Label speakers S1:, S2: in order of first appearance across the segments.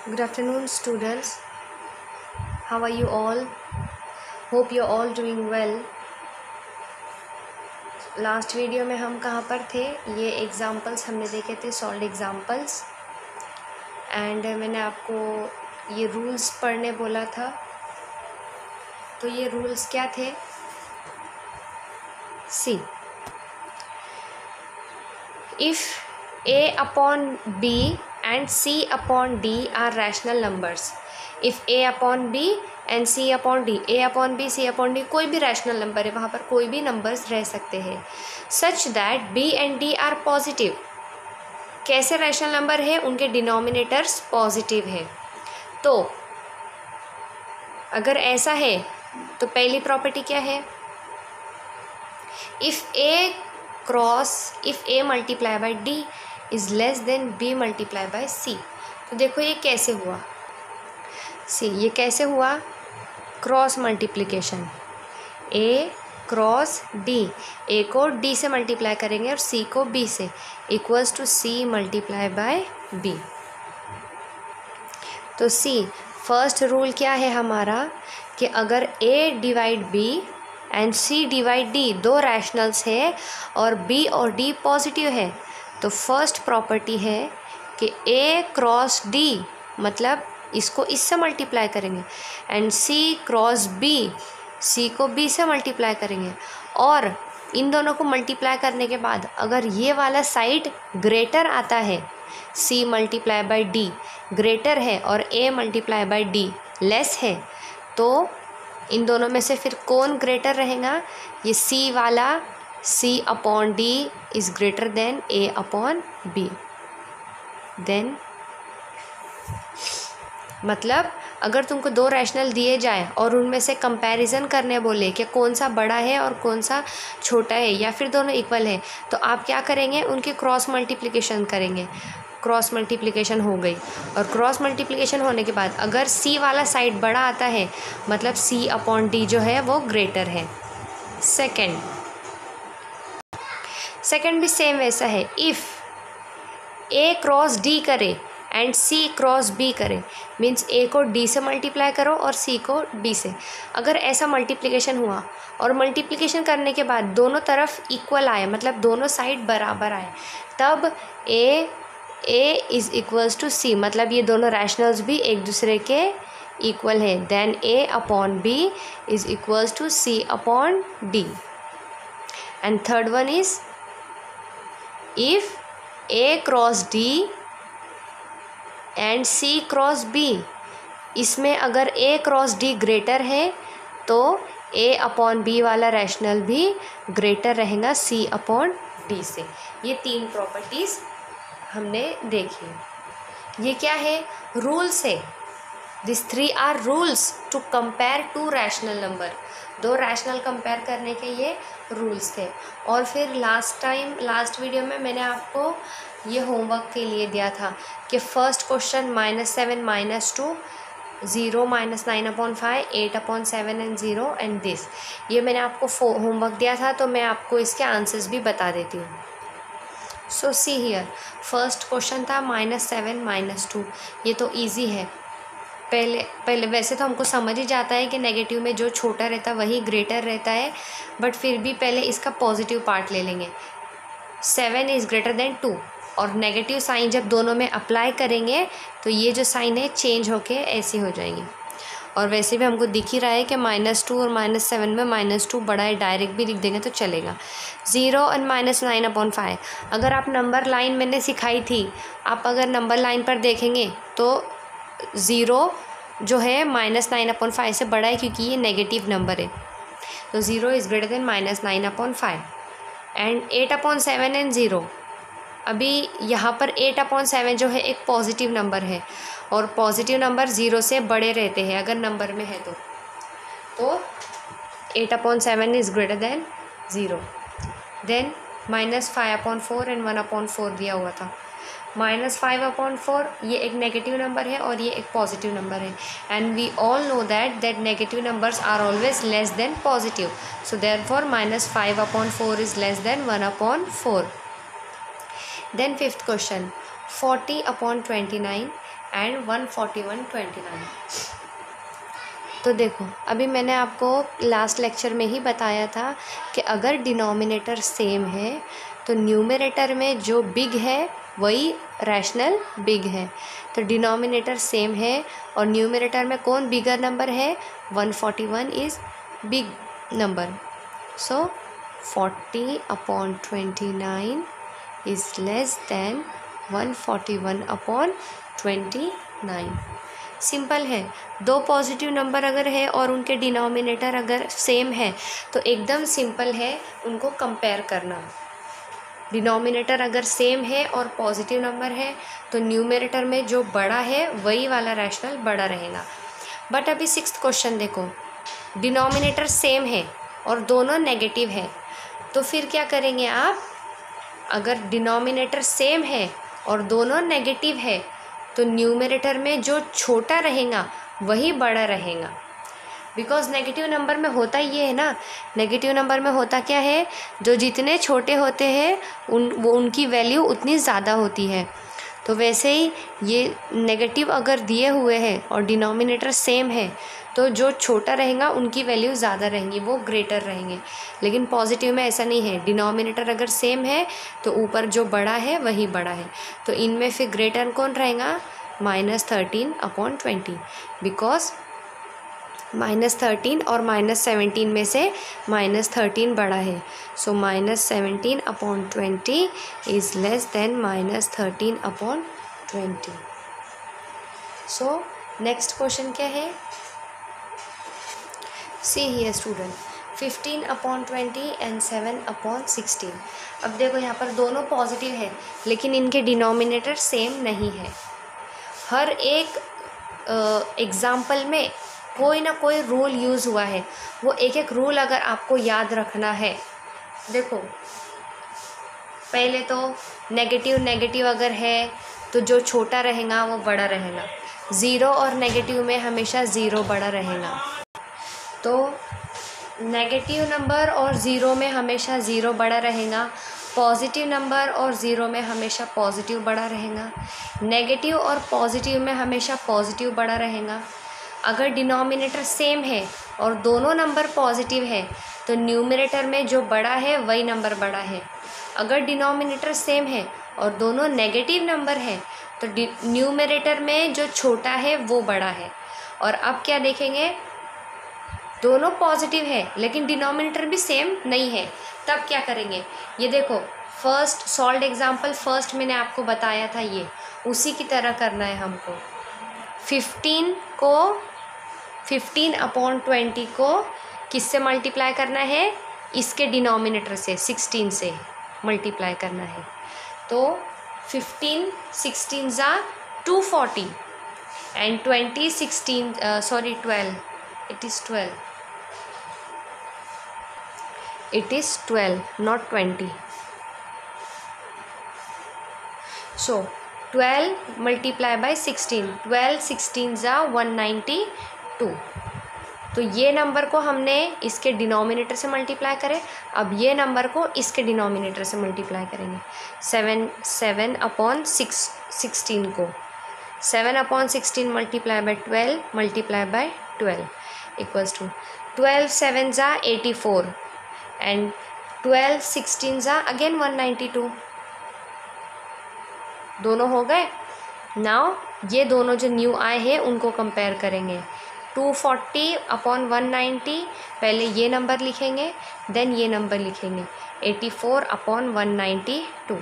S1: Good afternoon, students. How are you all? Hope you're all doing well. Last video में हम कहाँ पर थे? ये एग्ज़ाम्पल्स हमने देखे थे, सॉल्व्ड एग्ज़ाम्पल्स, एंड मैंने आपको ये रूल्स पढ़ने बोला था। तो ये रूल्स क्या थे? सी, if a upon b and c upon d are rational numbers, if a upon b and c upon d, a upon b c upon d कोई भी रैशनल नंबर है, वहाँ पर कोई भी नंबर्स रह सकते हैं, such that b and d are positive. कैसे रैशनल नंबर है? उनके डिनोमिनेटर्स पॉजिटिव है। तो अगर ऐसा है तो पहली प्रॉपर्टी क्या है? If a multiply by d is less then b multiply by c। तो देखो ये कैसे हुआ? सी, ये कैसे हुआ? Cross multiplication, a cross d, a को d से मल्टीप्लाई करेंगे और c को b से, equals to c multiply by b। तो सी, फर्स्ट रूल क्या है हमारा कि अगर a divide b and c divide d दो रैशनल्स है और b और d पॉजिटिव है, तो फर्स्ट प्रॉपर्टी है कि a क्रॉस d, मतलब इसको इससे मल्टीप्लाई करेंगे, and c cross b, c को b से मल्टीप्लाई करेंगे, और इन दोनों को मल्टीप्लाई करने के बाद अगर ये वाला साइड ग्रेटर आता है, c multiply by d greater है और a multiply by d less है, तो इन दोनों में से फिर कौन ग्रेटर रहेगा? ये c वाला, c upon d is greater than a upon b। Then मतलब अगर तुमको दो रैशनल दिए जाए और उनमें से कंपैरिजन करने बोले कि कौन सा बड़ा है और कौन सा छोटा है, या फिर दोनों इक्वल है, तो आप क्या करेंगे? उनकी क्रॉस मल्टीप्लिकेशन करेंगे। क्रॉस मल्टीप्लिकेशन हो गई, और क्रॉस मल्टीप्लिकेशन होने के बाद अगर c वाला साइड बड़ा आता है, मतलब c अपॉन d जो है वो ग्रेटर है। सेकंड भी सेम वैसा है। इफ़ a क्रॉस d करे एंड c क्रॉस b करे, मीन्स a को d से मल्टीप्लाई करो और c को d से। अगर ऐसा मल्टीप्लिकेशन हुआ और मल्टीप्लिकेशन करने के बाद दोनों तरफ इक्वल आए, मतलब दोनों साइड बराबर आए, तब a is equals to c, मतलब ये दोनों रैशनल्स भी एक दूसरे के इक्वल है। Then a upon b is equals to c upon d। And third one is if a cross d and c cross b, इसमें अगर a क्रॉस d ग्रेटर है तो a अपॉन b वाला रैशनल भी greater रहेगा c upon d से। ये तीन प्रॉपर्टीज़ हमने देखी। ये क्या है? रूल्स है। This three are rules to compare to rational number. दो रैशनल कंपेयर करने के ये रूल्स थे। और फिर लास्ट वीडियो में मैंने आपको ये होमवर्क के लिए दिया था कि first question -7 -2 0 -9 upon 5 8 upon 7 and 0 and this, ये मैंने आपको होमवर्क दिया था, तो मैं आपको इसके आंसर्स भी बता देती हूँ। सो सी हियर, फर्स्ट क्वेश्चन था -7 -2। ये तो इजी है। पहले वैसे तो हमको समझ ही जाता है कि नेगेटिव में जो छोटा रहता है वही ग्रेटर रहता है, बट फिर भी पहले इसका पॉजिटिव पार्ट ले लेंगे। 7 इज़ ग्रेटर देन 2, और नेगेटिव साइन जब दोनों में अप्लाई करेंगे तो ये जो साइन है चेंज होके ऐसी हो जाएंगे। और वैसे भी हमको दिख ही रहा है कि -2 और -7 में -2 बड़ा है, डायरेक्ट भी लिख देंगे तो चलेगा। 0 एंड -9 अपॉन 5, अगर आप नंबर लाइन मैंने सिखाई थी, आप अगर नंबर लाइन पर देखेंगे तो 0 जो है -9 अपॉन 5 से बड़ा है, क्योंकि ये नेगेटिव नंबर है। तो 0 is greater then -9 upon 5। And 8 upon 7 and 0, अभी यहाँ पर 8 अपॉन 7 जो है एक पॉजिटिव नंबर है, और पॉजिटिव नंबर 0 से बड़े रहते हैं अगर नंबर में है तो 8 upon 7 is greater than 0। Then -5 upon 4 and 1 upon 4 दिया हुआ था। -5 अपॉन 4 ये एक नेगेटिव नंबर है और ये एक पॉजिटिव नंबर है, and we all know that negative numbers are always less than positive, so therefore -5 upon 4 is less than 1 upon 4। Then fifth question, 40/29 and 141/29। तो देखो अभी मैंने आपको लास्ट लेक्चर में ही बताया था कि अगर डिनोमिनेटर सेम है तो न्यूमरेटर में जो बिग है वही रैशनल बिग है। तो डिनोमिनेटर सेम है और न्यूमरेटर में कौन बिगर नंबर है, 141 is big number. So 40/29 is less then 141/29। Simple है। दो पॉजिटिव नंबर अगर है और उनके डिनोमिनेटर अगर सेम है तो एकदम सिंपल है उनको कंपेयर करना। डिनोमिनेटर अगर सेम है और पॉजिटिव नंबर है तो न्यूमरेटर में जो बड़ा है वही वाला रैशनल बड़ा रहेगा। बट अभी 6th क्वेश्चन देखो, डिनोमिनेटर सेम है और दोनों नेगेटिव है, तो फिर क्या करेंगे आप? अगर डिनोमिनेटर सेम है और दोनों नेगेटिव है तो न्यूमरेटर में जो छोटा रहेगा वही बड़ा रहेगा। बिकॉज नेगेटिव नंबर में होता ये है ना, नेगेटिव नंबर में होता क्या है, जो जितने छोटे होते हैं उनकी वैल्यू उतनी ज़्यादा होती है। तो वैसे ही ये नेगेटिव अगर दिए हुए हैं और डिनोमिनेटर सेम है तो जो छोटा रहेगा उनकी वैल्यू ज़्यादा रहेंगी, वो ग्रेटर रहेंगे। लेकिन पॉजिटिव में ऐसा नहीं है, डिनोमिनेटर अगर सेम है तो ऊपर जो बड़ा है वही बड़ा है। तो इनमें फिर ग्रेटर कौन रहेगा, -13/20, बिकॉज -13 और -17 में से -13 बड़ा है। सो -17/20 is less then -13/20। So next question क्या है, सी हियर स्टूडेंट, 15/20 एंड 7/16। अब देखो यहाँ पर दोनों पॉजिटिव है लेकिन इनके डिनोमिनेटर सेम नहीं है। हर एक एग्ज़ाम्पल में कोई ना कोई रूल यूज़ हुआ है। वो एक एक रूल अगर आपको याद रखना है, देखो पहले तो नेगेटिव अगर है तो जो छोटा रहेगा वो बड़ा रहेगा। ज़ीरो और नेगेटिव में हमेशा ज़ीरो बड़ा रहेगा। तो नेगेटिव नंबर और ज़ीरो में हमेशा ज़ीरो बड़ा रहेगा। पॉजिटिव नंबर और ज़ीरो में हमेशा पॉजिटिव बड़ा रहेगा। नेगेटिव और पॉजिटिव में हमेशा पॉजिटिव बड़ा रहेगा। अगर डिनोमिनेटर सेम है और दोनों नंबर पॉजिटिव है तो न्यूमरेटर में जो बड़ा है वही नंबर बड़ा है। अगर डिनोमिनेटर सेम है और दोनों नेगेटिव नंबर है तो न्यूमरेटर में जो छोटा है वो बड़ा है। और अब क्या देखेंगे, दोनों पॉजिटिव है लेकिन डिनोमिनेटर भी सेम नहीं है, तब क्या करेंगे? ये देखो फर्स्ट सॉल्व्ड एग्जाम्पल फर्स्ट मैंने आपको बताया था, ये उसी की तरह करना है हमको। 15/20 को किससे मल्टीप्लाई करना है? इसके डिनोमिनेटर से 16 से मल्टीप्लाई करना है। तो 15 16 ज़ा 240 and 20 16 12, it is 12 not 20. So 12 multiply by 16, 12 16 ज़ा 192। तो ये नंबर को हमने इसके डिनोमिनेटर से मल्टीप्लाई करें, अब ये नंबर को इसके डिनोमिनेटर से मल्टीप्लाई करेंगे। 7/16 को 7/16 multiply by 12 multiply by 12 equals to 12 7 ज़ा 84 एंड 12 16 ज़ा अगेन 192। दोनों हो गए। नाउ ये दोनों जो न्यू आए हैं उनको कंपेयर करेंगे। 240/190, पहले ये नंबर लिखेंगे देन ये नंबर लिखेंगे। 84/192।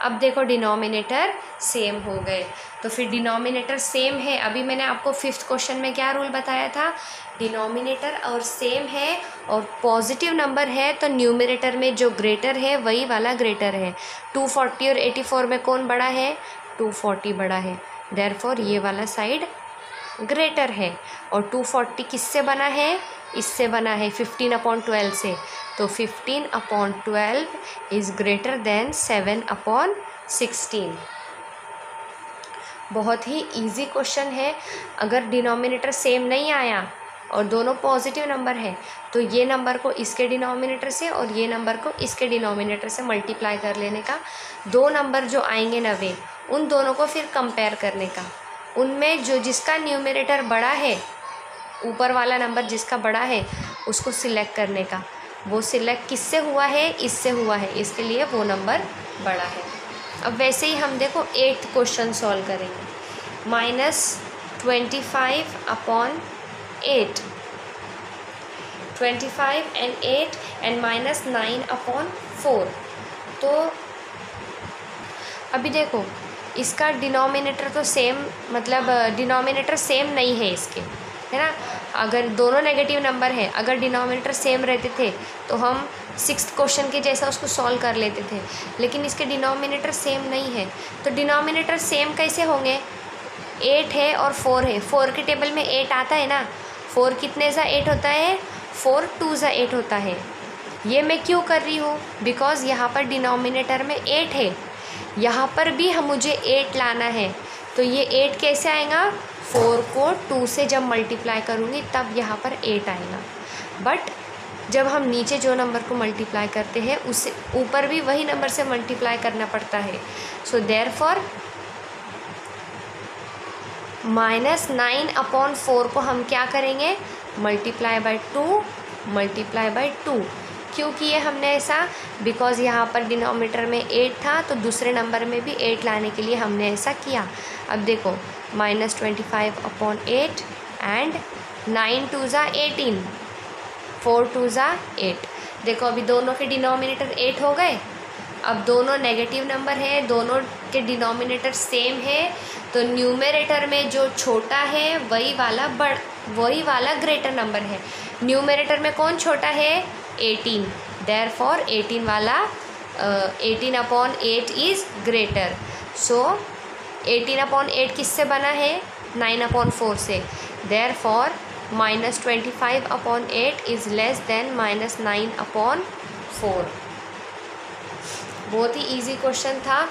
S1: अब देखो डिनोमिनेटर सेम हो गए, तो फिर डिनोमिनेटर सेम है। अभी मैंने आपको 5th क्वेश्चन में क्या रूल बताया था, डिनोमिनेटर और सेम है और पॉजिटिव नंबर है तो न्यूमरेटर में जो ग्रेटर है वही वाला ग्रेटर है। 240 और 84 में कौन बड़ा है? 240 बड़ा है, देयरफॉर ये वाला साइड ग्रेटर है। और 240 किससे बना है? इससे बना है 15/12 से, तो 15/12 इज़ ग्रेटर देन 7/16। बहुत ही इजी क्वेश्चन है। अगर डिनोमिनेटर सेम नहीं आया और दोनों पॉजिटिव नंबर है तो ये नंबर को इसके डिनोमिनेटर से और ये नंबर को इसके डिनोमिनेटर से मल्टीप्लाई कर लेने का। दो नंबर जो आएंगे ना वे उन दोनों को फिर कंपेयर करने का। उनमें जो जिसका न्यूमरेटर बड़ा है, ऊपर वाला नंबर जिसका बड़ा है, उसको सिलेक्ट करने का। वो सिलेक्ट किससे हुआ है? इससे हुआ है, इसके लिए वो नंबर बड़ा है। अब वैसे ही हम देखो 8th क्वेश्चन सॉल्व करेंगे। -25/8, 25 and 8 and -9/4। तो अभी देखो इसका डिनोमिनेटर तो सेम, मतलब डिनोमिनेटर सेम नहीं है इसके, है ना। अगर दोनों नेगेटिव नंबर हैं, अगर डिनोमिनेटर सेम रहते थे तो हम 6th क्वेश्चन के जैसा उसको सॉल्व कर लेते थे, लेकिन इसके डिनोमिनेटर सेम नहीं है। तो डिनोमिनेटर सेम कैसे होंगे? 8 है और 4 है। 4 के टेबल में 8 आता है ना। 4 कितने सा 8 होता है? 4 2 सा 8 होता है। ये मैं क्यों कर रही हूँ? बिकॉज़ यहाँ पर डिनोमिनेटर में 8 है, यहाँ पर भी मुझे 8 लाना है। तो ये 8 कैसे आएगा? 4 को 2 से जब मल्टीप्लाई करूँगी तब यहाँ पर 8 आएगा। बट जब हम नीचे जो नंबर को मल्टीप्लाई करते हैं उससे ऊपर भी वही नंबर से मल्टीप्लाई करना पड़ता है। सो देयरफॉर -9/4 को हम क्या करेंगे? Multiply by 2, multiply by 2। क्यों किए हमने ऐसा? बिकॉज़ यहाँ पर डिनोमिनेटर में 8 था, तो दूसरे नंबर में भी 8 लाने के लिए हमने ऐसा किया। अब देखो -25/8 एंड 9 2 ज़ा 18, 4 2 ज़ा 8। देखो अभी दोनों के डिनोमिनेटर 8 हो गए। अब दोनों नेगेटिव नंबर हैं, दोनों के डिनोमिनेटर सेम है, तो न्यूमरेटर में जो छोटा है वही वाला ग्रेटर नंबर है। न्यूमरेटर में कौन छोटा है? 18। देयरफॉर 18 वाला 18/8 इज़ ग्रेटर। सो 18/8 किससे बना है? 9/4 से। Therefore -25/8 is less then -9/4। बहुत ही इजी क्वेश्चन था।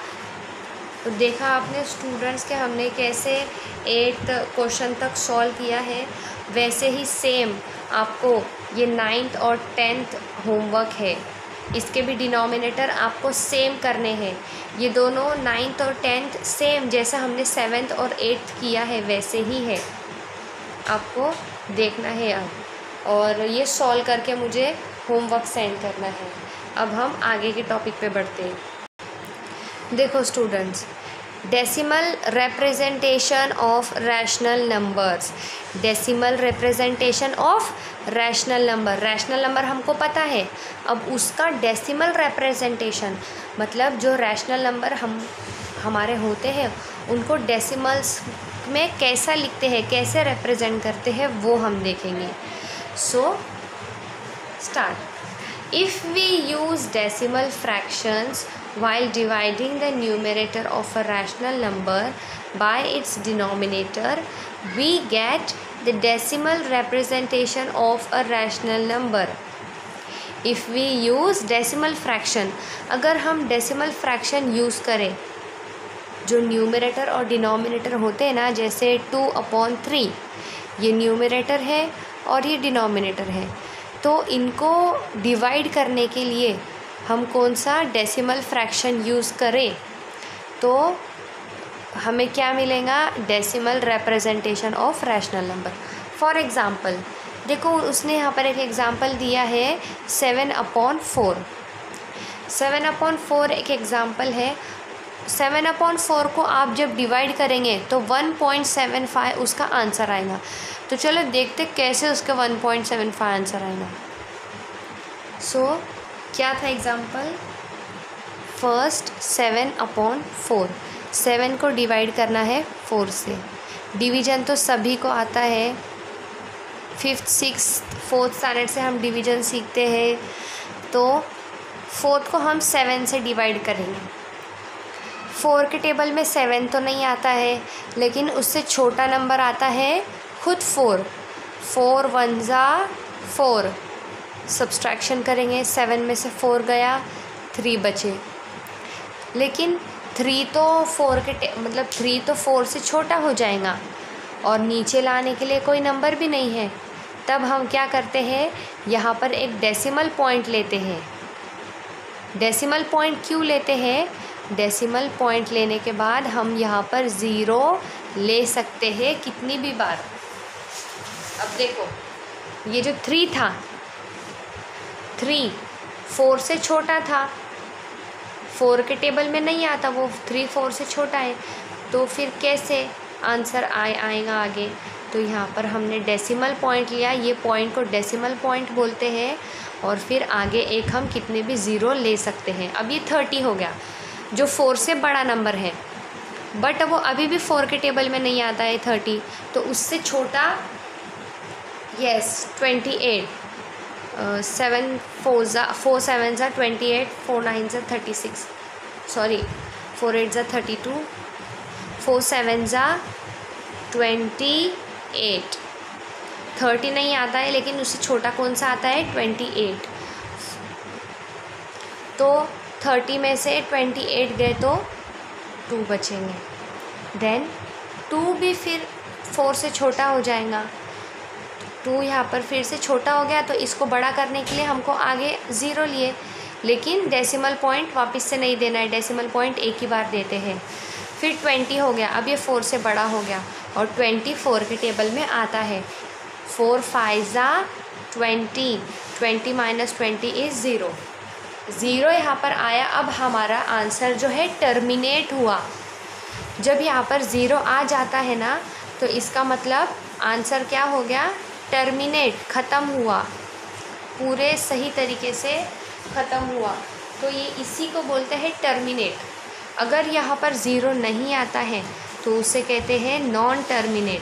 S1: तो देखा आपने स्टूडेंट्स के हमने कैसे 8th क्वेश्चन तक सॉल्व किया है। वैसे ही सेम आपको ये 9th और 10th होमवर्क है, इसके भी डिनोमिनेटर आपको सेम करने हैं। ये दोनों 9th और 10th सेम जैसा हमने 7th और 8th किया है वैसे ही है, आपको देखना है अब। और ये सॉल्व करके मुझे होमवर्क सेंड करना है। अब हम आगे के टॉपिक पे बढ़ते हैं। देखो students, decimal representation of rational numbers. Decimal representation of rational number. Rational number हमको पता है, अब उसका डेसिमल रिप्रेजेंटेशन मतलब जो रैशनल नंबर हमारे होते हैं उनको डेसिमल्स में कैसा लिखते हैं, कैसे रिप्रेजेंट करते हैं, वो हम देखेंगे। So start. If we use decimal fractions while dividing the numerator of a rational number by its denominator, we get the decimal representation of a rational number. If we use decimal fraction, अगर हम decimal fraction use करें, जो numerator और denominator होते हैं ना, जैसे 2/3 ये न्यूमरेटर है और ये डिनोमिनेटर है, तो इनको डिवाइड करने के लिए हम कौन सा डेसिमल फ्रैक्शन यूज़ करें, तो हमें क्या मिलेगा? Decimal representation of rational number. For example देखो, उसने यहाँ पर एक एग्ज़ाम्पल दिया है 7/4। 7/4 एक एग्ज़ाम्पल है। 7/4 को आप जब डिवाइड करेंगे तो 1.75 उसका आंसर आएगा। तो चलो देखते कैसे उसका 1.75 आंसर आएगा। सो क्या था एग्ज़ाम्पल? फर्स्ट 7/4, 7 को डिवाइड करना है 4 से। डिवीज़न तो सभी को आता है, 5th 6th 4th स्टैंडर्ड से हम डिवीज़न सीखते हैं। तो 4th को हम 7 से डिवाइड करेंगे। 4 के टेबल में 7 तो नहीं आता है, लेकिन उससे छोटा नंबर आता है खुद 4। 4 1 ज़ा 4, सब्सट्रैक्शन करेंगे, 7 में से 4 गया, 3 बचे। लेकिन 3 तो 3 तो 4 से छोटा हो जाएगा और नीचे लाने के लिए कोई नंबर भी नहीं है। तब हम क्या करते हैं, यहाँ पर एक डेसिमल पॉइंट लेते हैं। डेसिमल पॉइंट क्यों लेते हैं? डेसिमल पॉइंट लेने के बाद हम यहाँ पर ज़ीरो ले सकते हैं कितनी भी बार। अब देखो ये जो 3 था, 3 4 से छोटा था, 4 के टेबल में नहीं आता, वो 3 4 से छोटा है, तो फिर कैसे आंसर आएगा आगे। तो यहाँ पर हमने डेसिमल पॉइंट लिया, ये पॉइंट को डेसिमल पॉइंट बोलते हैं, और फिर आगे एक हम कितने भी ज़ीरो ले सकते हैं। अब ये 30 हो गया जो 4 से बड़ा नंबर है, बट वो अभी भी 4 के टेबल में नहीं आता है 30, तो उससे छोटा 28, 7 4 7 ज़ा 28, 4 9 ज़ा 36, सॉरी 4 8 ज़ा 32, 4 7 ज़ा 28, 30 नहीं आता है, लेकिन उससे छोटा कौन सा आता है 28। तो 30 में से 28 गए तो 2 बचेंगे, देन 2 भी फिर 4 से छोटा हो जाएगा, 2 यहाँ पर फिर से छोटा हो गया, तो इसको बड़ा करने के लिए हमको आगे ज़ीरो लिए, लेकिन डेसिमल पॉइंट वापस से नहीं देना है, डेसिमल पॉइंट एक ही बार देते हैं। फिर 20 हो गया, अब ये 4 से बड़ा हो गया और 24 के टेबल में आता है। 4 5 ज़ा 20, 20 माइनस 20 इज़ 0, 0 यहाँ पर आया। अब हमारा आंसर जो है टर्मिनेट हुआ। जब यहाँ पर 0 आ जाता है ना, तो इसका मतलब आंसर क्या हो गया, टर्मिनेट, ख़त्म हुआ, पूरे सही तरीके से ख़त्म हुआ। तो ये इसी को बोलते हैं टर्मिनेट। अगर यहाँ पर 0 नहीं आता है तो उसे कहते हैं नॉन टर्मिनेट।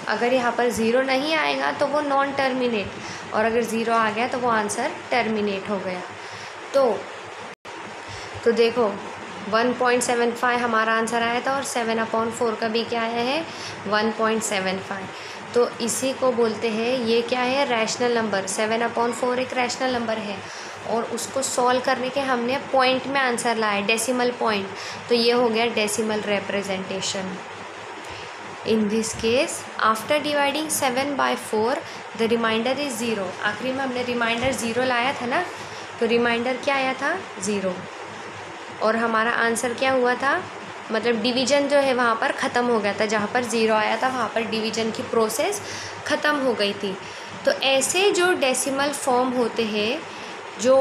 S1: अगर यहाँ पर 0 नहीं आएगा तो वो नॉन टर्मिनेट, और अगर 0 आ गया तो वो आंसर टर्मिनेट हो गया। तो देखो 1.75 हमारा आंसर आया था, और 7/4 का भी क्या आया है 1.75। तो इसी को बोलते हैं, ये क्या है, रैशनल नंबर। 7/4 एक रैशनल नंबर है, और उसको सॉल्व करने के हमने पॉइंट में आंसर लाया, डेसिमल पॉइंट, तो ये हो गया decimal representation. In this case after dividing 7/4 the remainder is 0। आखिरी में हमने रिमाइंडर 0 लाया था ना, तो रिमाइंडर क्या आया था 0, और हमारा आंसर क्या हुआ था, मतलब डिवीज़न जो है वहाँ पर ख़त्म हो गया था। जहाँ पर 0 आया था वहाँ पर डिवीज़न की प्रोसेस ख़त्म हो गई थी। तो ऐसे जो डेसिमल फॉर्म होते हैं जो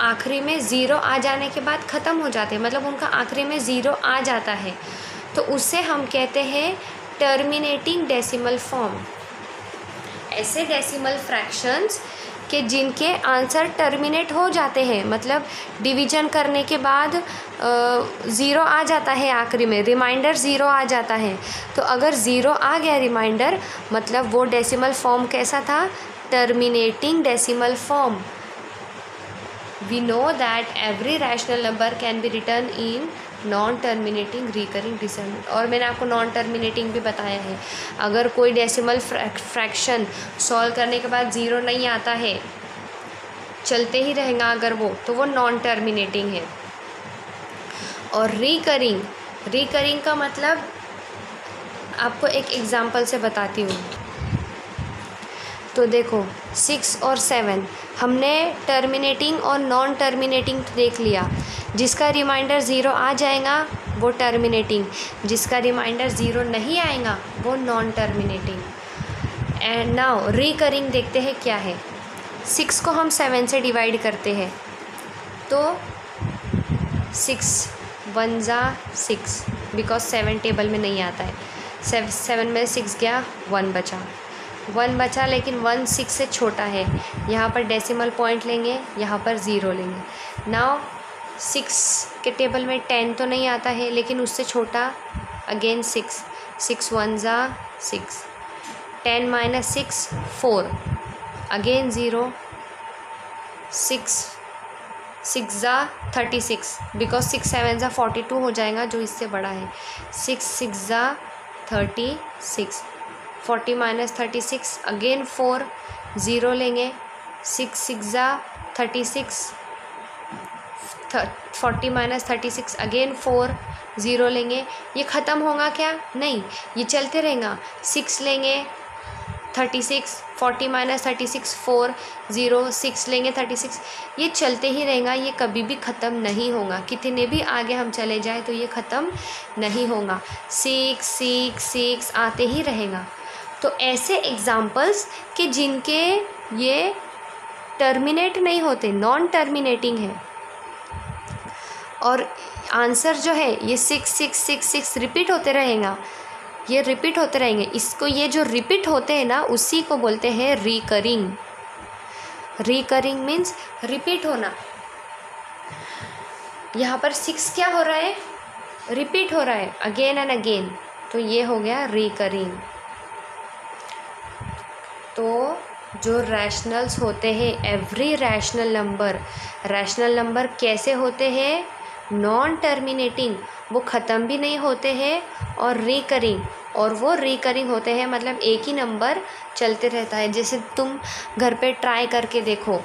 S1: आखिरी में 0 आ जाने के बाद ख़त्म हो जाते हैं, मतलब उनका आखिरी में 0 आ जाता है, तो उससे हम कहते हैं टर्मिनेटिंग डेसिमल फॉर्म। ऐसे डेसिमल फ्रैक्शंस कि जिनके आंसर टर्मिनेट हो जाते हैं, मतलब डिवीज़न करने के बाद 0 आ जाता है, आखिरी में रिमाइंडर 0 आ जाता है। तो अगर 0 आ गया रिमाइंडर, मतलब वो डेसिमल फॉर्म कैसा था, terminating decimal form. We know that every rational number can be written in non terminating recurring डिसर्मिनेंट। और मैंने आपको नॉन टर्मिनेटिंग भी बताया है। अगर कोई डेसिमल फ्रैक्शन सॉल्व करने के बाद 0 नहीं आता है, चलते ही रहेगा अगर वो, तो वो नॉन टर्मिनेटिंग है। और रिकरिंग का मतलब आपको एक एग्जांपल से बताती हूँ। तो देखो 6 और 7 हमने टर्मिनेटिंग और नॉन टर्मिनेटिंग देख लिया। जिसका रिमाइंडर 0 आ जाएगा वो टर्मिनेटिंग, जिसका रिमाइंडर 0 नहीं आएगा वो non terminating. And now recurring देखते हैं क्या है। 6 को हम 7 से डिवाइड करते हैं, तो 6 1 ज़ा 6, बिकॉज 7 टेबल में नहीं आता है। 7 में 6 गया, 1 बचा, लेकिन 1 6 से छोटा है। यहाँ पर डेसिमल पॉइंट लेंगे, यहाँ पर 0 लेंगे। नाउ 6 के टेबल में 10 तो नहीं आता है, लेकिन उससे छोटा, अगेन 6 1 ज़ा 6, 10 माइनस 6 4, अगेन 0, 6 ज़ा 36, बिकॉज 6 7 ज़ा 42 हो जाएगा जो इससे बड़ा है। 6 6 ज़ा 36, 40 माइनस 36, अगेन 4, 0 लेंगे। 6 6 ज़ा 36, 40 माइनस 36, अगेन 4, 0 लेंगे। ये ख़त्म होगा क्या? नहीं, ये चलते रहेगा। 6 लेंगे, 36, 40 माइनस 36 4, 0, 6 लेंगे 36, ये चलते ही रहेगा, ये कभी भी ख़त्म नहीं होगा। कितने भी आगे हम चले जाए तो ये ख़त्म नहीं होगा, 6 6 6 आते ही रहेगा। तो ऐसे एग्ज़ाम्पल्स कि जिनके ये टर्मिनेट नहीं होते, नॉन टर्मिनेटिंग है, और आंसर जो है ये 6 6 6 6 रिपीट होते रहेगा, ये रिपीट होते रहेंगे। इसको ये जो रिपीट होते हैं ना, उसी को बोलते हैं रिकरिंग। रिकरिंग मीन्स रिपीट होना। यहाँ पर 6 क्या हो रहा है, रिपीट हो रहा है अगेन एंड अगेन, तो ये हो गया रिकरिंग। तो जो रैशनल्स होते हैं, एवरी रैशनल नंबर कैसे होते हैं, नॉन टर्मिनेटिंग, वो ख़त्म भी नहीं होते हैं, और रिकरिंग, और वो रिकरिंग होते हैं, मतलब एक ही नंबर चलते रहता है। जैसे तुम घर पे ट्राई करके देखो,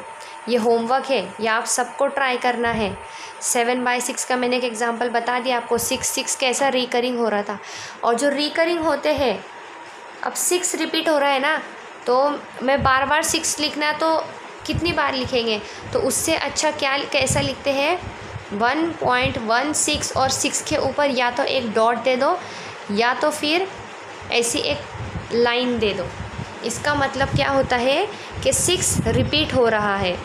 S1: ये होमवर्क है, या आप सबको ट्राई करना है। 7/6 का मैंने एक एग्जांपल बता दिया आपको, 6 6 कैसा रिकरिंग हो रहा था। और जो रिकरिंग होते हैं, अब 6 रिपीट हो रहा है ना, तो मैं बार बार 6 लिखना, तो कितनी बार लिखेंगे, तो उससे अच्छा कैसा लिखते हैं, 1.16 और 6 के ऊपर या तो एक डॉट दे दो, या तो फिर ऐसी एक लाइन दे दो। इसका मतलब क्या होता है कि 6 रिपीट हो रहा है।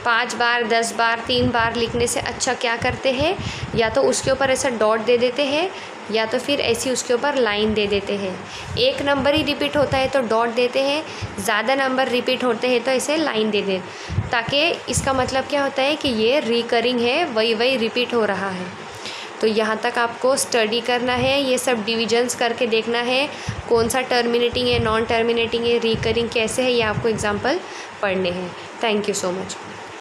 S1: 5 बार 10 बार 3 बार लिखने से अच्छा क्या करते हैं, या तो उसके ऊपर ऐसा डॉट दे देते हैं, या तो फिर ऐसी उसके ऊपर लाइन दे देते हैं। एक नंबर ही रिपीट होता है तो डॉट देते हैं, ज़्यादा नंबर रिपीट होते हैं तो ऐसे लाइन दे दे, ताकि इसका मतलब क्या होता है कि ये रिकरिंग है, वही रिपीट हो रहा है। तो यहाँ तक आपको स्टडी करना है, ये सब डिविजन्स करके देखना है, कौन सा टर्मिनेटिंग है, नॉन टर्मिनेटिंग है, रिकरिंग कैसे है, ये आपको एग्जाम्पल पढ़ने हैं। Thank you so much.